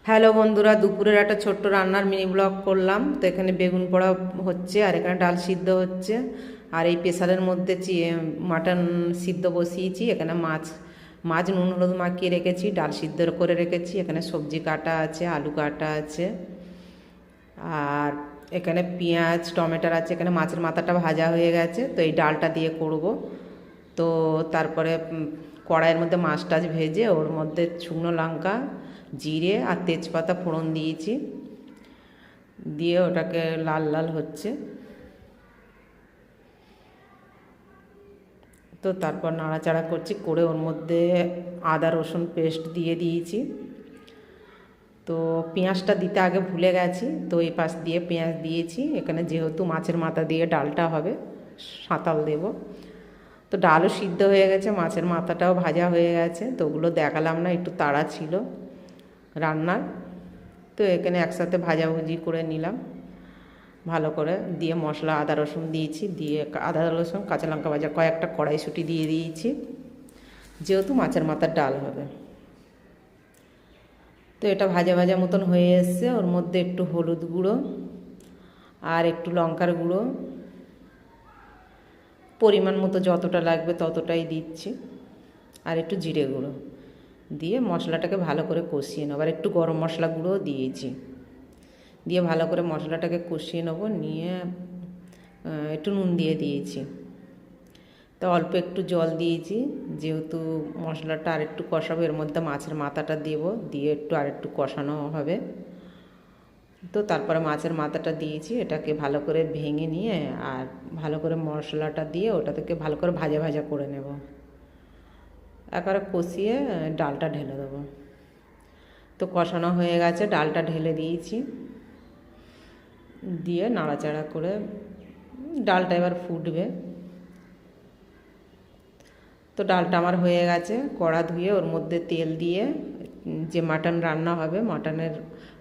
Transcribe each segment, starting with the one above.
Hello বন্ধুরা, দুপুরের একটা ছোট্ট রান্নার মিনি ব্লগ করলাম। তো এখানে বেগুন পোড়া হচ্ছে, আর এখানে ডাল সিদ্ধ হচ্ছে, আর এই প্রেসারের মধ্যে মাটন সিদ্ধ বসিয়েছি। এখানে মাছ মাছ নুন হলুদ মাখিয়ে রেখেছি, ডাল সিদ্ধ করে রেখেছি। এখানে সবজি কাটা আছে, আলু কাটা আছে, আর এখানে পেঁয়াজ টমেটোর আছে। এখানে মাছের মাথাটা ভাজা হয়ে গেছে, তো এই ডালটা দিয়ে করব। তো তারপরে কড়াইয়ের মধ্যে মাছ টাছ ভেজে ওর মধ্যে শুকনো লঙ্কা, জিরে আর তেজপাতা ফোড়ন দিয়েছি, দিয়ে ওটাকে লাল লাল হচ্ছে। তো তারপর নাড়াচাড়া করছি, করে ওর মধ্যে আদা রসুন পেস্ট দিয়ে দিয়েছি। তো পেঁয়াজটা দিতে আগে ভুলে গেছি, তো এই পাশ দিয়ে পেঁয়াজ দিয়েছি। এখানে যেহেতু মাছের মাথা দিয়ে ডালটা হবে, সাঁতাল দেব। তো ডালও সিদ্ধ হয়ে গেছে, মাছের মাথাটাও ভাজা হয়ে গেছে। তো ওগুলো দেখালাম না, একটু তাড়া ছিল রান্নার। তো এখানে একসাথে ভাজাভুজি করে নিলাম ভালো করে, দিয়ে মশলা আদা রসুন দিয়েছি, দিয়ে আদা রসুন কাঁচা লঙ্কা ভাজা কয়েকটা কড়াইশুঁটি দিয়ে দিয়েছি, যেহেতু মাছের মাথার ডাল হবে। তো এটা ভাজা ভাজা মতন হয়ে এসছে। ওর মধ্যে একটু হলুদ গুঁড়ো আর একটু লঙ্কার গুঁড়ো, পরিমাণ মতো যতটা লাগবে ততটাই দিচ্ছি, আর একটু জিরে গুঁড়ো দিয়ে মশলাটাকে ভালো করে কষিয়ে নেব। আর একটু গরম মশলা গুঁড়োও দিয়েছি, দিয়ে ভালো করে মশলাটাকে কষিয়ে নেব। নিয়ে একটু নুন দিয়ে দিয়েছি, তো অল্প একটু জল দিয়েছি, যেহেতু মশলাটা আর একটু কষাবো। এর মধ্যে মাছের মাথাটা দেব, দিয়ে একটু আর একটু কষানো হবে। তো তারপরে মাছের মাথাটা দিয়েছি, এটাকে ভালো করে ভেঙে নিয়ে আর ভালো করে মশলাটা দিয়ে ওটা থেকে ভালো করে ভাজা ভাজা করে নেব। একবারে কষিয়ে ডালটা ঢেলে দেবো। তো কষানো হয়ে গেছে, ডালটা ঢেলে দিয়েছি, দিয়ে নাড়াচাড়া করে ডালটা এবার ফুটবে। তো ডালটা আমার হয়ে গেছে। কড়া ধুয়ে ওর মধ্যে তেল দিয়ে যে মাটন রান্না হবে, মাটনের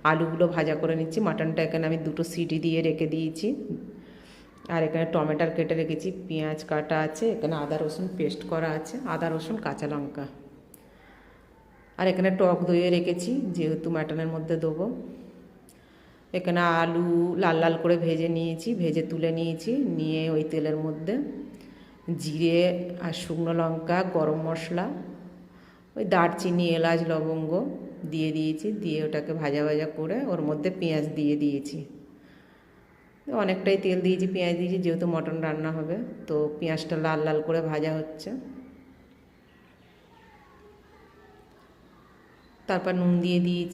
আলুগুলো ভাজা করে নিচ্ছি। মাটনটা এখানে আমি দুটো সিটি দিয়ে রেখে দিয়েছি, আর এখানে টমেটোর কেটে রেখেছি, পেঁয়াজ কাটা আছে, এখানে আদা রসুন পেস্ট করা আছে, আদা রসুন কাঁচা লঙ্কা, আর এখানে টক দইয়ে রেখেছি, যেহেতু মাটনের মধ্যে দেবো। এখানে আলু লাল লাল করে ভেজে নিয়েছি, ভেজে তুলে নিয়েছি। নিয়ে ওই তেলের মধ্যে জিরে আর শুকনো লঙ্কা, গরম মশলা, ওই দারচিনি এলাচ লবঙ্গ দিয়ে দিয়েছি, দিয়ে ওটাকে ভাজা ভাজা করে ওর মধ্যে পেঁয়াজ দিয়ে দিয়েছি। অনেকটাই তেল দিয়েছি, পেঁয়াজ দিয়েছি, যেহেতু মটন রান্না হবে। তো পেঁয়াজটা লাল লাল করে ভাজা হচ্ছে। তারপর নুন দিয়ে দিয়েছি।